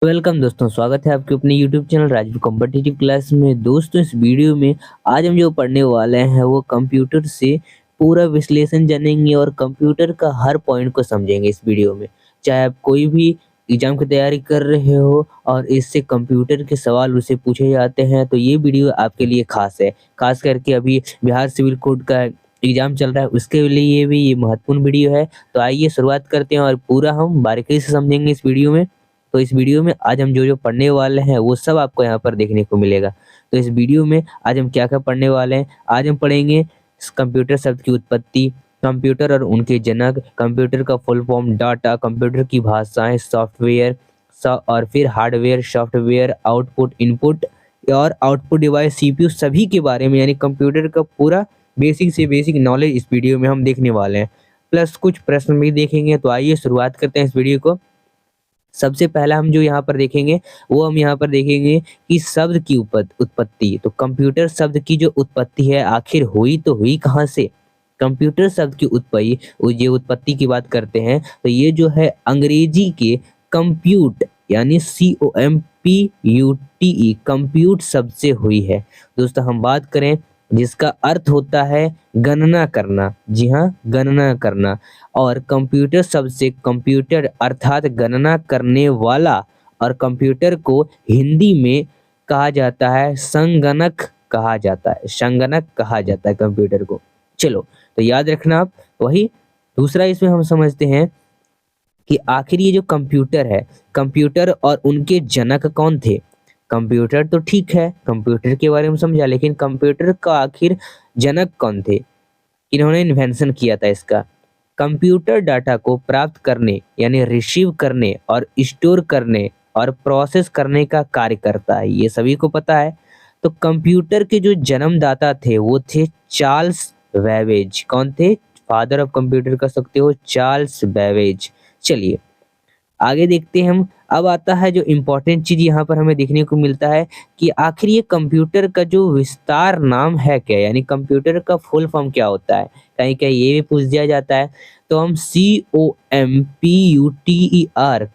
Welcome दोस्तों, स्वागत है आपके अपने YouTube channel Rajveer competitive class में। दोस्तों, इस वीडियो में आज हम जो पढ़ने वाले हैं वो कंप्यूटर से पूरा विश्लेषण जानेंगे और कंप्यूटर का हर पॉइंट को समझेंगे इस वीडियो में। चाहे आप कोई भी एग्जाम की तैयारी कर रहे हो और इससे कंप्यूटर के सवाल उससे पूछे जाते हैं तो ये वीडियो आपके लिए खास है। खास करके अभी बिहार सिविल कोड का एग्जाम चल रहा है, उसके लिए भी ये महत्वपूर्ण वीडियो है। तो आइए शुरुआत करते हैं और पूरा हम बारीकी से समझेंगे इस वीडियो में। तो इस वीडियो में आज हम जो पढ़ने वाले हैं वो सब आपको यहाँ पर देखने को मिलेगा। तो इस वीडियो में आज हम क्या-क्या पढ़ने वाले हैं, आज हम पढ़ेंगे कंप्यूटर शब्द की उत्पत्ति, कंप्यूटर और उनके जनक, कंप्यूटर का फुल फॉर्म, डाटा, कंप्यूटर की भाषाएं, सॉफ्टवेयर और फिर हार्डवेयर, सॉफ्टवेयर, आउटपुट, इनपुट और आउटपुट डिवाइस, सीपीयू सभी के बारे में, यानी कंप्यूटर का पूरा बेसिक से बेसिक नॉलेज इस वीडियो में हम देखने वाले हैं। प्लस कुछ प्रश्न भी देखेंगे। तो आइए शुरुआत करते हैं इस वीडियो को। सबसे पहला हम जो यहाँ पर देखेंगे वो हम यहाँ पर देखेंगे कि शब्द की उत्पत्ति। तो कंप्यूटर शब्द की जो उत्पत्ति है आखिर हुई तो हुई कहाँ से? कंप्यूटर शब्द की उत्पत्ति की बात करते हैं तो ये जो है अंग्रेजी के कंप्यूट यानी COMPUTE कंप्यूट शब्द से हुई है। दोस्तों, हम बात करें जिसका अर्थ होता है गणना करना। जी हाँ, गणना करना। और कंप्यूटर शब्द से कंप्यूटर अर्थात गणना करने वाला, और कंप्यूटर को हिंदी में कहा जाता है संगणक कहा जाता है। संगणक कहा जाता है कंप्यूटर को। चलो, तो याद रखना आप। वही दूसरा इसमें हम समझते हैं कि आखिर ये जो कंप्यूटर है, कंप्यूटर और उनके जनक कौन थे? कंप्यूटर तो ठीक है, कंप्यूटर के बारे में समझा, लेकिन कंप्यूटर का आखिर जनक कौन थे? इन्होंने इन्वेंशन किया था इसका। कंप्यूटर डाटा को प्राप्त करने यानी रिसीव करने और स्टोर करने और प्रोसेस करने का कार्य करता है, ये सभी को पता है। तो कंप्यूटर के जो जन्मदाता थे वो थे चार्ल्स बेबेज। कौन थे? फादर ऑफ कंप्यूटर कह सकते हो, चार्ल्स बेबेज। चलिए आगे देखते हैं हम। अब आता है जो इम्पोर्टेंट चीज यहाँ पर हमें देखने को मिलता है कि आखिर ये कंप्यूटर का जो विस्तार नाम है क्या, यानी कंप्यूटर का फुल फॉर्म क्या होता है। कहीं कहीं ये भी पूछ दिया जाता है। तो हम COMPUTER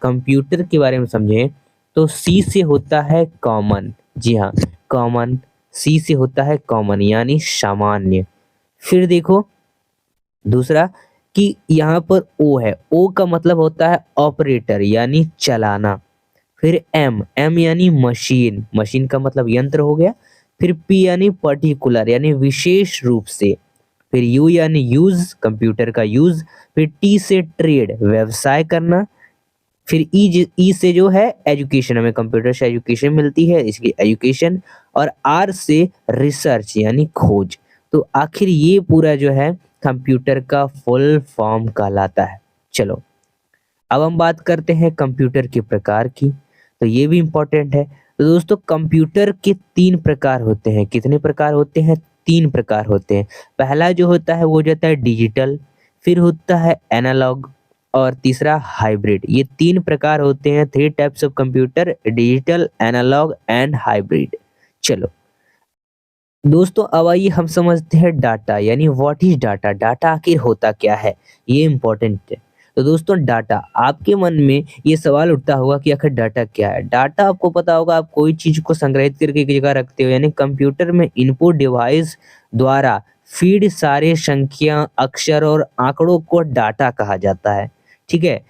कंप्यूटर के बारे में समझें तो C से होता है कॉमन। जी हाँ, कॉमन। C से होता है कॉमन यानी सामान्य। फिर देखो दूसरा कि यहाँ पर O है। O का मतलब होता है ऑपरेटर यानी चलाना। फिर M यानी मशीन। मशीन का मतलब यंत्र हो गया। फिर P यानी पर्टिकुलर यानी विशेष रूप से। फिर U यानी यूज, कंप्यूटर का यूज। फिर T से ट्रेड, व्यवसाय करना। फिर E से जो है एजुकेशन, हमें कंप्यूटर से एजुकेशन मिलती है इसलिए एजुकेशन। और R से रिसर्च यानी खोज। तो आखिर ये पूरा जो है कंप्यूटर का फुल फॉर्म कहलाता है। चलो अब हम बात करते हैं कंप्यूटर के प्रकार की। तो ये भी इम्पोर्टेंट है। तो दोस्तों, कंप्यूटर के 3 प्रकार होते हैं। कितने प्रकार होते हैं? 3 प्रकार होते हैं। पहला जो होता है वो जाता है डिजिटल, फिर होता है एनालॉग और तीसरा हाइब्रिड। ये 3 प्रकार होते हैं, 3 types of computer, digital, analogue and hybrid. चलो दोस्तों, अब आइए हम समझते हैं डाटा यानी व्हाट इज डाटा। डाटा आखिर होता क्या है, ये इंपॉर्टेंट है। तो दोस्तों, डाटा, आपके मन में ये सवाल उठता होगा कि आखिर डाटा क्या है। डाटा आपको पता होगा, आप कोई चीज को संग्रहित करके एक जगह रखते हो, यानी कंप्यूटर में इनपुट डिवाइस द्वारा फीड सारे संख्या, अक्षर और आंकड़ों को डाटा कहा जाता है। ठीक है,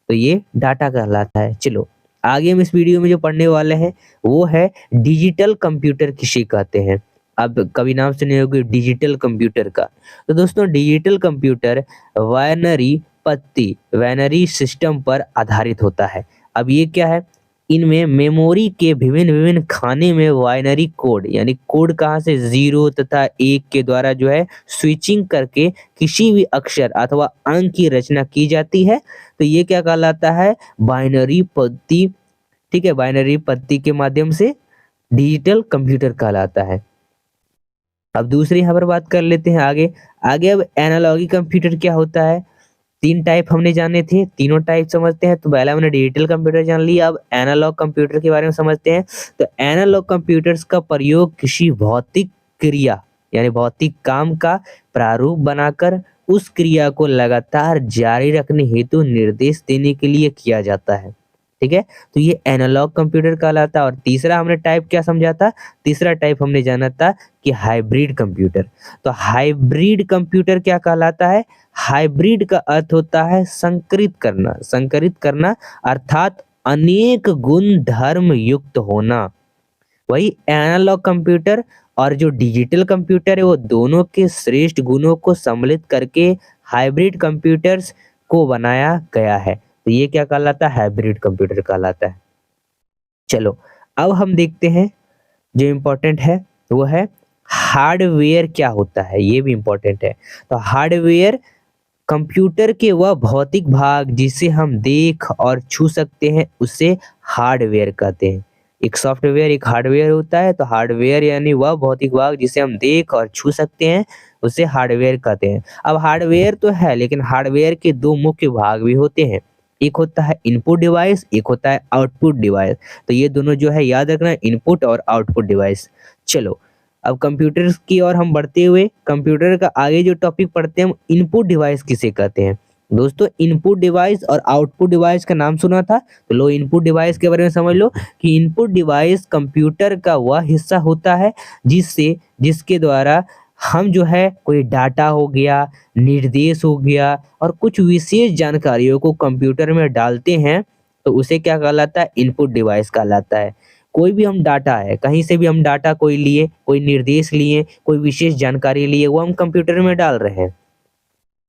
तो ये डाटा कहलाता है। चलो आगे हम इस वीडियो में जो पढ़ने वाले हैं वो है डिजिटल कंप्यूटर किसे कहते हैं। अब कभी नाम सुने होंगे डिजिटल कंप्यूटर का। तो दोस्तों, डिजिटल कंप्यूटर वायनरी सिस्टम पर आधारित होता है। अब ये क्या है? इनमें मेमोरी के विभिन्न विभिन्न खाने में वायनरी कोड यानी कोड कहाँ से 0 तथा 1 के द्वारा जो है स्विचिंग करके किसी भी अक्षर अथवा अंक की रचना की जाती है। तो ये क्या कहलाता है? बाइनरी पद्धति। ठीक है, बाइनरी पद्धति के माध्यम से डिजिटल कंप्यूटर कहलाता है। अब दूसरी यहाँ पर बात कर लेते हैं आगे। अब एनालॉगी कंप्यूटर क्या होता है? 3 टाइप हमने जाने थे, तीनों टाइप समझते हैं। तो पहला हमने डिजिटल कंप्यूटर जान लिया, अब एनालॉग कंप्यूटर के बारे में समझते हैं। तो एनालॉग कंप्यूटर्स का प्रयोग किसी भौतिक क्रिया यानी भौतिक काम का प्रारूप बनाकर उस क्रिया को लगातार जारी रखने हेतु निर्देश देने के लिए किया जाता है। ठीक है। तो ये एनालॉग कंप्यूटर कहलाता है। और तीसरा हमने टाइप क्या समझा था, तीसरा टाइप हमने जाना था कि हाइब्रिड कंप्यूटर। तो हाइब्रिड कंप्यूटर क्या कहलाता है, हाइब्रिड का अर्थ होता है संकरित करना, संकरित करना अर्थात अनेक गुण धर्म युक्त होना। वही एनालॉग कंप्यूटर और जो डिजिटल कंप्यूटर है वो दोनों के श्रेष्ठ गुणों को सम्मिलित करके हाइब्रिड कंप्यूटर्स को बनाया गया है। तो ये क्या कहलाता है, हाइब्रिड कंप्यूटर कहलाता है। चलो अब हम देखते हैं जो इम्पोर्टेंट है वो है हार्डवेयर क्या होता है, ये भी इम्पोर्टेंट है। तो हार्डवेयर कंप्यूटर के वह भौतिक भाग जिसे हम देख और छू सकते हैं उसे हार्डवेयर कहते हैं। एक सॉफ्टवेयर एक हार्डवेयर होता है। तो हार्डवेयर यानी वह भौतिक भाग जिसे हम देख और छू सकते हैं उसे हार्डवेयर कहते हैं। अब हार्डवेयर तो है लेकिन हार्डवेयर के दो मुख्य भाग भी होते हैं, एक होता है इनपुट डिवाइस, एक होता है आउटपुट डिवाइस। तो ये दोनों जो है याद रखना, इनपुट और आउटपुट डिवाइस। चलो अब कंप्यूटर की ओर हम बढ़ते हुए कंप्यूटर का आगे जो टॉपिक पढ़ते हैं हम इनपुट डिवाइस किसे कहते हैं। दोस्तों इनपुट डिवाइस और आउटपुट डिवाइस का नाम सुना था, तो लो इनपुट डिवाइस के बारे में समझ लो कि इनपुट डिवाइस कंप्यूटर का वह हिस्सा होता है जिसके द्वारा हम जो है कोई डाटा हो गया, निर्देश हो गया और कुछ विशेष जानकारियों को कंप्यूटर में डालते हैं तो उसे क्या कहलाता है, इनपुट डिवाइस कहलाता है। कोई भी हम डाटा है, कहीं से भी हम डाटा कोई लिए, कोई निर्देश लिए, कोई विशेष जानकारी लिए, वो हम कंप्यूटर में डाल रहे हैं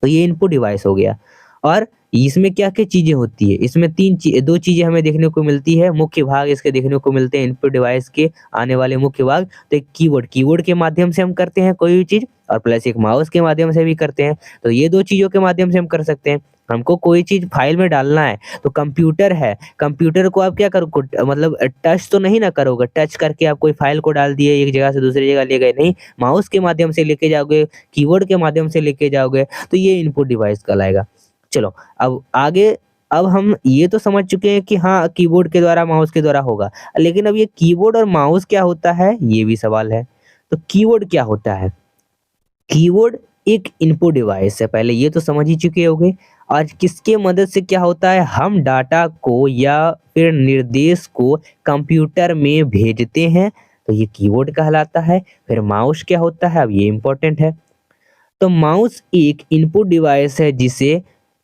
तो ये इनपुट डिवाइस हो गया। और इसमें क्या क्या चीजें होती है, इसमें दो चीजें हमें देखने को मिलती है, मुख्य भाग इसके देखने को मिलते हैं इनपुट डिवाइस के आने वाले मुख्य भाग। तो एक कीबोर्ड के माध्यम से हम करते हैं कोई भी चीज, और प्लस एक माउस के माध्यम से भी करते हैं। तो ये दो चीजों के माध्यम से हम कर सकते हैं। हमको कोई चीज फाइल में डालना है तो कंप्यूटर है, कंप्यूटर को आप क्या करो, मतलब टच तो नहीं ना करोगे, टच करके आप कोई फाइल को डाल दिए एक जगह से दूसरी जगह ले गए, नहीं, माउस के माध्यम से लेके जाओगे, कीबोर्ड के माध्यम से लेके जाओगे, तो ये इनपुट डिवाइस कहलाएगा। चलो अब आगे, अब हम ये तो समझ चुके हैं कि हाँ कीबोर्ड के द्वारा माउस के द्वारा होगा, लेकिन अब ये कीबोर्ड और माउस क्या होता है ये भी सवाल है। तो कीबोर्ड क्या होता है, कीबोर्ड एक इनपुट डिवाइस है, पहले ये तो समझ ही चुके होंगे। और किसके मदद से क्या होता है, हम डाटा को या फिर निर्देश को कंप्यूटर में भेजते हैं तो ये कीबोर्ड कहलाता है। फिर माउस क्या होता है, अब ये इंपॉर्टेंट है। तो माउस एक इनपुट डिवाइस है जिसे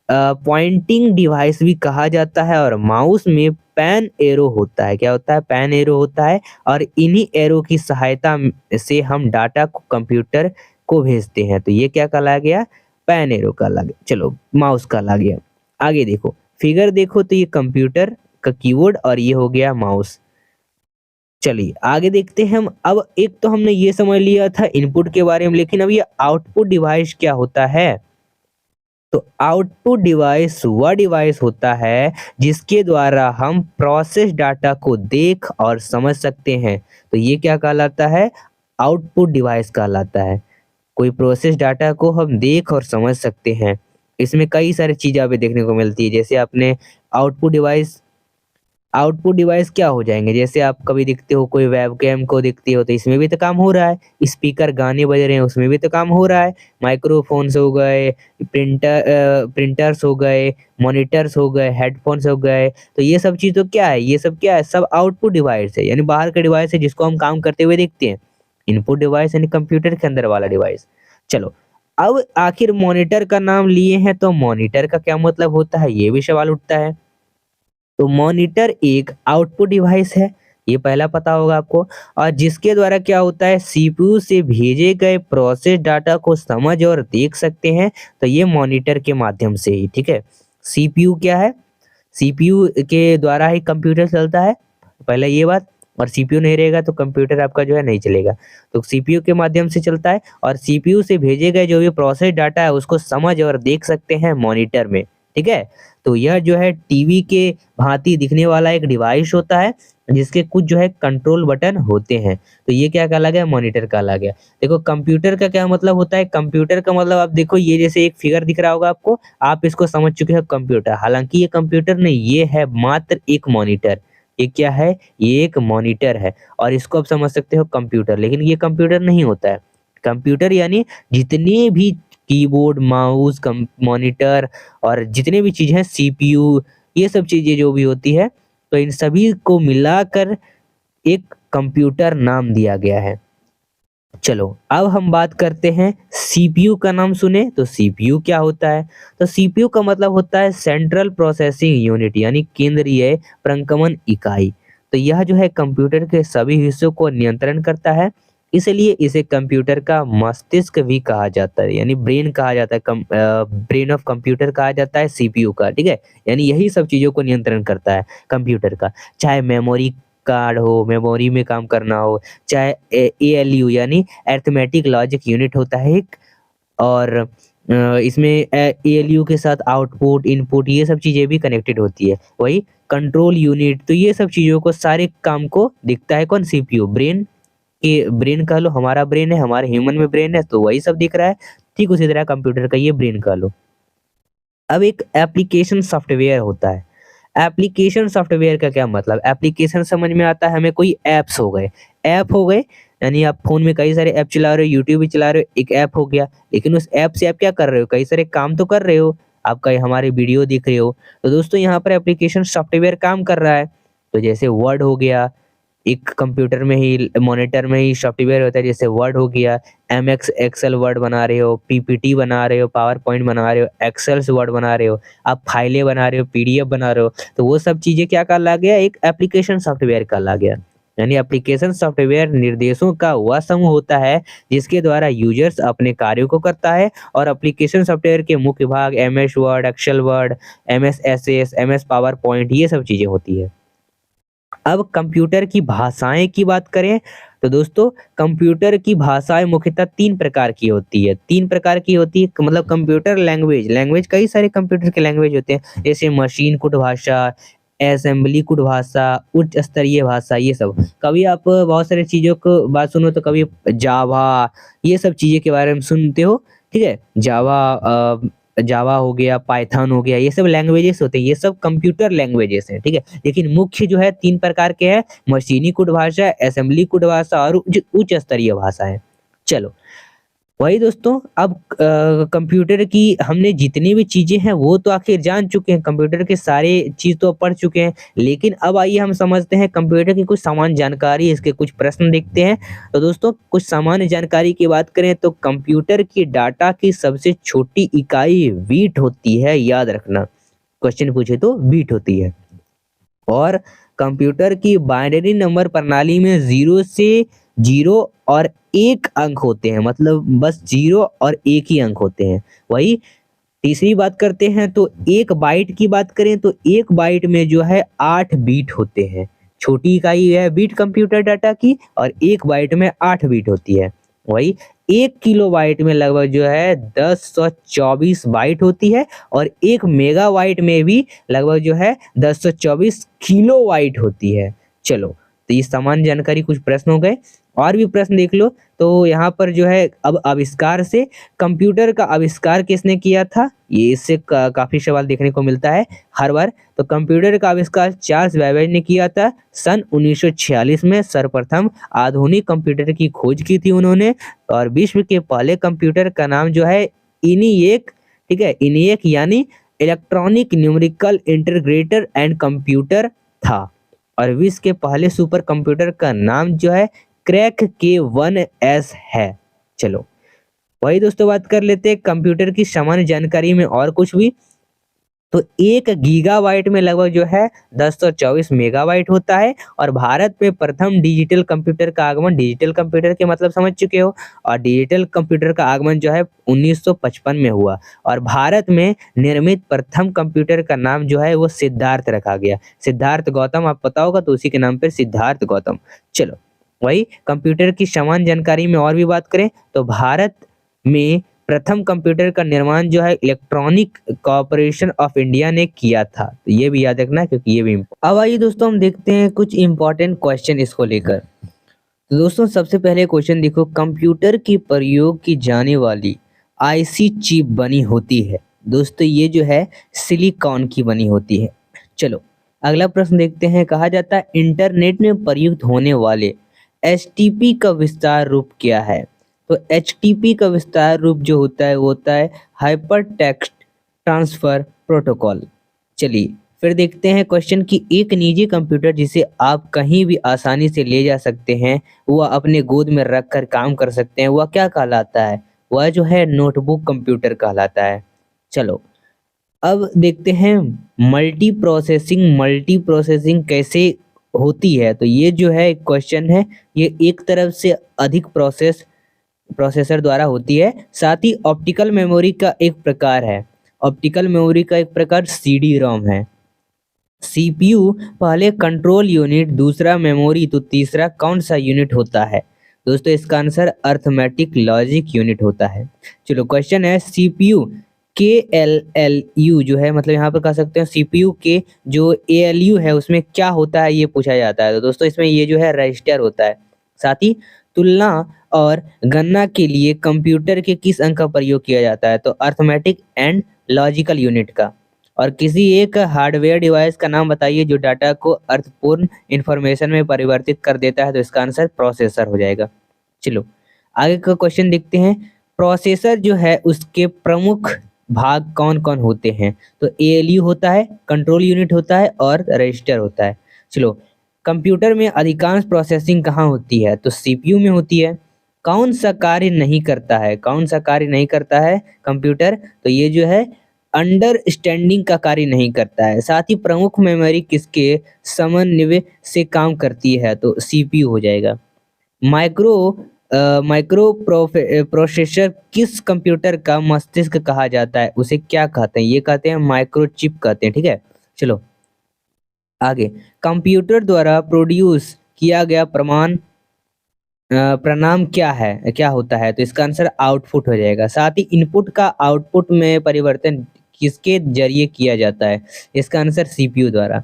पॉइंटिंग डिवाइस भी कहा जाता है। और माउस में पैन एरो होता है, क्या होता है, पैन एरो होता है। और इन्हीं एरो की सहायता से हम डाटा को कंप्यूटर को भेजते हैं। तो ये क्या कहला गया, पैन एरो कहला गया। चलो माउस कहला गया। आगे देखो फिगर देखो तो ये कंप्यूटर का कीबोर्ड और ये हो गया माउस। चलिए आगे देखते हैं हम। अब एक तो हमने ये समझ लिया था इनपुट के बारे में, लेकिन अब ये आउटपुट डिवाइस क्या होता है। तो आउटपुट डिवाइस वह डिवाइस होता है जिसके द्वारा हम प्रोसेस डाटा को देख और समझ सकते हैं। तो ये क्या कहलाता है, आउटपुट डिवाइस कहलाता है। कोई प्रोसेस डाटा को हम देख और समझ सकते हैं। इसमें कई सारी चीजें हमें देखने को मिलती है, जैसे आपने आउटपुट डिवाइस क्या हो जाएंगे, जैसे आप कभी देखते हो कोई वेबकैम को देखते हो तो इसमें भी तो काम हो रहा है, स्पीकर गाने बज रहे हैं उसमें भी तो काम हो रहा है, माइक्रोफोन्स हो गए, प्रिंटर्स हो गए, मॉनिटर्स हो गए, हेडफोन्स हो गए। तो ये सब चीज तो क्या है, ये सब क्या है, सब आउटपुट डिवाइस है, यानी बाहर का डिवाइस है जिसको हम काम करते हुए देखते हैं। इनपुट डिवाइस यानी कंप्यूटर के अंदर वाला डिवाइस। चलो अब आखिर मॉनिटर का नाम लिए हैं तो मॉनिटर का क्या मतलब होता है, ये भी सवाल उठता है। तो मॉनिटर एक आउटपुट डिवाइस है, ये पहला पता होगा आपको, और जिसके द्वारा क्या होता है, सीपीयू से भेजे गए प्रोसेस डाटा को समझ और देख सकते हैं। तो ये मॉनिटर के माध्यम से ही, ठीक है। सीपीयू क्या है, सीपीयू के द्वारा ही कंप्यूटर चलता है, पहले ये बात। और सीपीयू नहीं रहेगा तो कंप्यूटर आपका जो है नहीं चलेगा। तो सीपीयू के माध्यम से चलता है और सीपीयू से भेजे गए जो भी प्रोसेस डाटा है उसको समझ और देख सकते हैं मॉनिटर में, ठीक है। तो यह जो है टीवी के भांति दिखने वाला एक डिवाइस होता है जिसके कुछ जो है कंट्रोल बटन होते हैं। तो ये क्या कहला गया, मॉनिटर कहला गया। देखो कंप्यूटर का क्या मतलब होता है, कंप्यूटर का मतलब आप देखो ये जैसे एक फिगर दिख रहा होगा आपको, आप इसको समझ चुके हो कंप्यूटर। हालांकि ये कंप्यूटर नहीं, ये है मात्र एक मॉनिटर। ये क्या है, ये एक मॉनिटर है और इसको आप समझ सकते हो कंप्यूटर, लेकिन ये कंप्यूटर नहीं होता है। कंप्यूटर यानी जितने भी कीबोर्ड, माउस, मॉनिटर और जितने भी चीजें हैं, सीपीयू, ये सब चीजें जो भी होती है तो इन सभी को मिलाकर एक कंप्यूटर नाम दिया गया है। चलो अब हम बात करते हैं सीपीयू का नाम सुने तो सीपीयू क्या होता है? तो सीपीयू का मतलब होता है सेंट्रल प्रोसेसिंग यूनिट यानी केंद्रीय प्रंकमन इकाई। तो यह जो है कंप्यूटर के सभी हिस्सों को नियंत्रण करता है, इसलिए इसे कंप्यूटर का मस्तिष्क भी कहा जाता है, यानी ब्रेन कहा जाता है, ब्रेन ऑफ कंप्यूटर कहा जाता है सीपीयू का, ठीक है। यानी यही सब चीजों को नियंत्रण करता है कंप्यूटर का, चाहे मेमोरी कार्ड हो, मेमोरी में काम करना हो, चाहे एएलयू यानी अरिथमेटिक लॉजिक यूनिट होता है एक, और इसमें एएलयू के साथ आउटपुट इनपुट ये सब चीजें भी कनेक्टेड होती है, वही कंट्रोल यूनिट। तो ये सब चीजों को सारे काम को दिखता है कौन? सीपीयू। ब्रेन के ब्रेन कह लो, हमारा ब्रेन है, हमारे ह्यूमन में ब्रेन है तो वही सब दिख रहा है, ठीक उसी तरह कंप्यूटर का ये ब्रेन कह लो। अब एक एप्लीकेशन सॉफ्टवेयर होता है। एप्लीकेशन सॉफ्टवेयर का क्या मतलब? एप्लीकेशन समझ में आता है हमें, कोई ऐप्स हो गए, ऐप हो गए यानी आप फोन में कई सारे ऐप चला रहे हो, यूट्यूब भी चला रहे हो, एक ऐप हो गया, लेकिन उस ऐप से आप क्या कर रहे हो? कई सारे काम तो कर रहे हो, आप कई हमारे वीडियो देख रहे हो। तो दोस्तों यहाँ पर एप्लीकेशन सॉफ्टवेयर काम कर रहा है। तो जैसे वर्ड हो गया, एक कंप्यूटर में ही मॉनिटर में ही सॉफ्टवेयर होता है, जैसे वर्ड हो गया, एमएक्स एक्सेल वर्ड बना रहे हो, पीपीटी बना रहे हो, पावर पॉइंट बना रहे हो, एक्सेल से वर्ड बना रहे हो, आप फाइलें बना रहे हो, पीडीएफ बना रहे हो, तो वो सब चीजें क्या कहला गया? एक एप्लीकेशन सॉफ्टवेयर कहला गया। यानी एप्लीकेशन सॉफ्टवेयर निर्देशों का वह समूह होता है जिसके द्वारा यूजर्स अपने कार्यों को करता है, और एप्लीकेशन सॉफ्टवेयर के मुख्य भाग MS Word, Excel Word, MS SS, MS PowerPoint ये सब चीजें होती है। अब कंप्यूटर की भाषाएं की बात करें तो दोस्तों कंप्यूटर की भाषाएं मुख्यतः तीन प्रकार की होती है। तीन प्रकार की होती है मतलब कंप्यूटर लैंग्वेज, लैंग्वेज कई सारे कंप्यूटर के लैंग्वेज होते हैं, जैसे मशीन कोड भाषा, असेंबली कोड भाषा, उच्च स्तरीय भाषा, ये सब। कभी आप बहुत सारी चीजों को बात सुनो तो कभी जावा ये सब चीजें के बारे में सुनते हो, ठीक है। जावा हो गया, पाइथन हो गया, ये सब लैंग्वेजेस होते हैं, ये सब कंप्यूटर लैंग्वेजेस हैं, ठीक है। लेकिन मुख्य जो है तीन प्रकार के हैं, मशीनी कोड भाषा, असेंबली कोड भाषा और उच्च स्तरीय भाषा है। चलो वही दोस्तों, अब कंप्यूटर की हमने जितनी भी चीजें हैं वो तो आखिर जान चुके हैं, कंप्यूटर के सारे चीज तो पढ़ चुके हैं, लेकिन अब आइए हम समझते हैं कंप्यूटर की कुछ सामान्य जानकारी, इसके कुछ प्रश्न देखते हैं। तो दोस्तों कुछ सामान्य जानकारी की बात करें तो कंप्यूटर की डाटा की सबसे छोटी इकाई बीट होती है, याद रखना, क्वेश्चन पूछे तो बीट होती है। और कंप्यूटर की बाइनरी नंबर प्रणाली में 0 से 0 और 1 अंक होते हैं, मतलब बस 0 और 1 ही अंक होते हैं। वही तीसरी बात करते हैं तो एक बाइट की बात करें तो एक बाइट में जो है 8 बीट होते हैं, छोटी इकाई है बीट कंप्यूटर डाटा की, और एक बाइट में 8 बीट होती है। वही 1 किलोबाइट में लगभग जो है 1024 बाइट होती है, और 1 मेगाबाइट में भी लगभग जो है 1024 किलोबाइट होती है। चलो तो ये सामान्य जानकारी, कुछ प्रश्न हो गए, और भी प्रश्न देख लो। तो यहाँ पर जो है अब आविष्कार से, कंप्यूटर का आविष्कार किसने किया था? ये इससे काफी सवाल देखने को मिलता है हर बार। तो कंप्यूटर का आविष्कार चार्ल्स बेबेज ने किया था सन 1946 में। सर्वप्रथम आधुनिक कंप्यूटर की खोज की थी उन्होंने, और विश्व के पहले कंप्यूटर का नाम जो है इनिएक, ठीक है, इनिएक यानी electronic numerical integrator and computer था। और विश्व के पहले सुपर कंप्यूटर का नाम जो है क्रैक K1S है। चलो वही दोस्तों बात कर लेते हैं कंप्यूटर की सामान्य जानकारी में और कुछ भी। तो 1 गीगाबाइट में लगभग जो है 1024 मेगाबाइट होता है, और भारत में प्रथम डिजिटल कंप्यूटर का आगमन, डिजिटल कंप्यूटर के मतलब समझ चुके हो, और डिजिटल कंप्यूटर का आगमन जो है 1955 में हुआ, और भारत में निर्मित प्रथम कंप्यूटर का नाम जो है वो सिद्धार्थ रखा गया। सिद्धार्थ गौतम, आप पता होगा तो उसी के नाम पर सिद्धार्थ गौतम। चलो वही कंप्यूटर की सामान्य जानकारी में और भी बात करें तो भारत में प्रथम कंप्यूटर का निर्माण जो है इलेक्ट्रॉनिक कॉर्पोरेशन ऑफ इंडिया ने किया था, तो ये भी याद रखना क्योंकि ये भी। अब आइए दोस्तों हम देखते हैं कुछ इंपॉर्टेंट क्वेश्चन इसको लेकर। तो दोस्तों सबसे पहले क्वेश्चन देखो, कंप्यूटर की प्रयोग की जाने वाली आईसी चिप बनी होती है, दोस्तों ये जो है सिलिकॉन की बनी होती है। चलो अगला प्रश्न देखते हैं, कहा जाता है इंटरनेट में प्रयुक्त होने वाले एचटीपी का विस्तार रूप क्या है? तो एचटीपी का विस्तार रूप जो होता है वो होता है हाइपर टेक्स्ट ट्रांसफर प्रोटोकॉल। चलिए फिर देखते हैं क्वेश्चन कि एक निजी कंप्यूटर जिसे आप कहीं भी आसानी से ले जा सकते हैं, वह अपने गोद में रख कर काम कर सकते हैं, वह क्या कहलाता है? वह जो है नोटबुक कंप्यूटर कहलाता है। चलो अब देखते हैं मल्टी प्रोसेसिंग कैसे होती है। तो ये जो है एक क्वेश्चन है, ये एक तरफ से अधिक प्रोसेसर द्वारा होती है, साथ ही ऑप्टिकल मेमोरी का एक प्रकार है। ऑप्टिकल मेमोरी का एक प्रकार सीडी रोम है। सीपीयू पहले कंट्रोल यूनिट, दूसरा मेमोरी, तो तीसरा कौन सा यूनिट होता है? दोस्तों इसका आंसर अर्थमेटिक लॉजिक यूनिट होता है। चलो क्वेश्चन है सीपीयू के एल एल यू जो है, मतलब यहाँ पर कह सकते हैं सीपीयू के जो ए एल यू है उसमें क्या होता है ये पूछा जाता है। तो दोस्तों इसमें ये जो है रजिस्टर होता है। साथ ही तुलना और गणना के लिए कंप्यूटर के किस अंक का प्रयोग किया जाता है? तो अर्थमेटिक एंड लॉजिकल यूनिट का। और किसी एक हार्डवेयर डिवाइस का नाम बताइए जो डाटा को अर्थपूर्ण इंफॉर्मेशन में परिवर्तित कर देता है। तो इसका आंसर प्रोसेसर हो जाएगा। चलो आगे का क्वेश्चन देखते हैं। प्रोसेसर जो है उसके प्रमुख भाग कौन कौन होते हैं? तो एएलयू होता है, कंट्रोल यूनिट होता है और रजिस्टर होता है। चलो कंप्यूटर में अधिकांश प्रोसेसिंग कहाँ होती है? तो सीपीयू में होती है। कौन सा कार्य नहीं करता है? कौन सा कार्य नहीं करता है कंप्यूटर? तो ये जो है अंडरस्टैंडिंग का कार्य नहीं करता है। साथ ही प्रमुख मेमोरी किसके समन्वय से काम करती है? तो सीपीयू हो जाएगा। माइक्रो प्रोसेसर किस कंप्यूटर का मस्तिष्क कहा जाता है? उसे क्या कहते हैं? ये कहते हैं माइक्रोचिप कहते हैं। ठीक है, चलो आगे। कंप्यूटर द्वारा प्रोड्यूस किया गया प्रणाम क्या होता है? तो इसका आंसर आउटपुट हो जाएगा। साथ ही इनपुट का आउटपुट में परिवर्तन किसके जरिए किया जाता है? इसका आंसर सीपीयू द्वारा।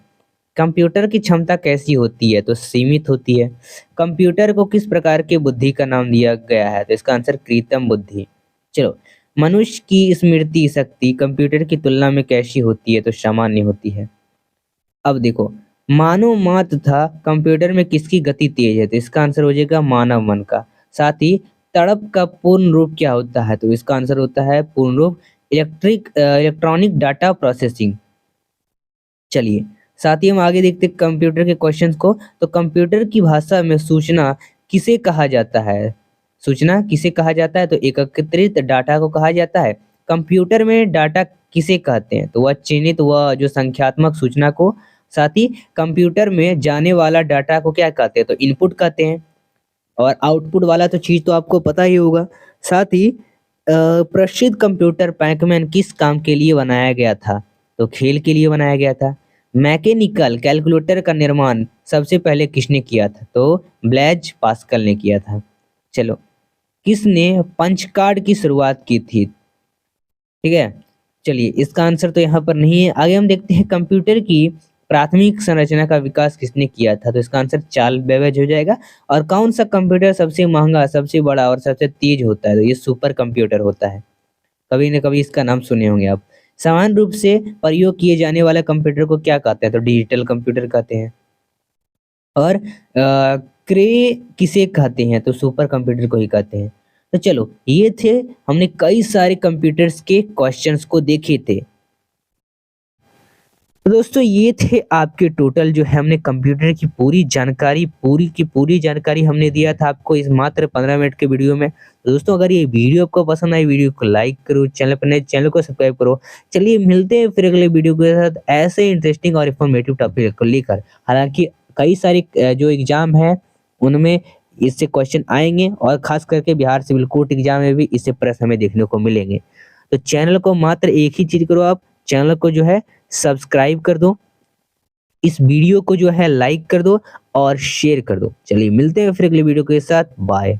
कंप्यूटर की क्षमता कैसी होती है? तो सीमित होती है। कंप्यूटर को किस प्रकार की बुद्धि का नाम दिया गया है? तो इसका आंसर कृत्रिम बुद्धि। चलो मनुष्य की स्मृति शक्ति कंप्यूटर की तुलना में कैसी होती है? तो सामान्य होती है। अब देखो मानव मात्र था कंप्यूटर में किसकी गति तेज है? तो इसका आंसर हो जाएगा मानव मन का। साथ ही तड़प का पूर्ण रूप क्या होता है? तो इसका आंसर होता है पूर्ण रूप इलेक्ट्रॉनिक डाटा प्रोसेसिंग। चलिए साथ ही हम आगे देखते हैं कंप्यूटर के क्वेश्चंस को। तो कंप्यूटर की भाषा में सूचना किसे कहा जाता है? सूचना किसे कहा जाता है? तो एकत्रित डाटा को कहा जाता है। कंप्यूटर में डाटा किसे कहते हैं? तो वह चिन्हित वह जो संख्यात्मक सूचना को। साथ ही कंप्यूटर में जाने वाला डाटा को क्या कहते हैं? तो इनपुट कहते हैं। और आउटपुट वाला तो चीज तो आपको पता ही होगा। साथ ही प्रसिद्ध कंप्यूटर पैकमैन किस काम के लिए बनाया गया था? तो खेल के लिए बनाया गया था। मैकेनिकल कैलकुलेटर का निर्माण सबसे पहले किसने किया था? तो ब्लेज पास्कल ने किया था। चलो किसने पंच कार्ड की शुरुआत की थी? ठीक है, चलिए इसका आंसर तो यहाँ पर नहीं है। आगे हम देखते हैं कंप्यूटर की प्राथमिक संरचना का विकास किसने किया था? तो इसका आंसर चार्ल्स बेबेज हो जाएगा। और कौन सा कंप्यूटर सबसे महंगा, सबसे बड़ा और सबसे तेज होता है? तो ये सुपर कंप्यूटर होता है। कभी न कभी इसका नाम सुने होंगे आप। सामान्य रूप से प्रयोग किए जाने वाले कंप्यूटर को क्या कहते हैं? तो डिजिटल कंप्यूटर कहते हैं। और क्रे किसे कहते हैं? तो सुपर कंप्यूटर को ही कहते हैं। तो चलो ये थे, हमने कई सारे कंप्यूटर्स के क्वेश्चंस को देखे थे। तो दोस्तों ये थे आपके टोटल जो है हमने कंप्यूटर की पूरी जानकारी हमने दिया था आपको इस मात्र 15 मिनट के वीडियो में। तो दोस्तों अगर ये वीडियो आपको पसंद आई, वीडियो को लाइक करो, चैनल पर नए चैनल को सब्सक्राइब करो। चलिए मिलते हैं फिर अगले वीडियो के साथ ऐसे इंटरेस्टिंग और इन्फॉर्मेटिव टॉपिक को लेकर। हालांकि कई सारे जो एग्जाम है उनमें इससे क्वेश्चन आएंगे और खास करके बिहार सिविल कोर्ट एग्जाम में भी इससे प्रश्न हमें देखने को मिलेंगे। तो चैनल को मात्र एक ही चीज करो, आप चैनल को जो है सब्सक्राइब कर दो, इस वीडियो को जो है लाइक कर दो और शेयर कर दो। चलिए मिलते हैं फिर अगले वीडियो के साथ। बाय।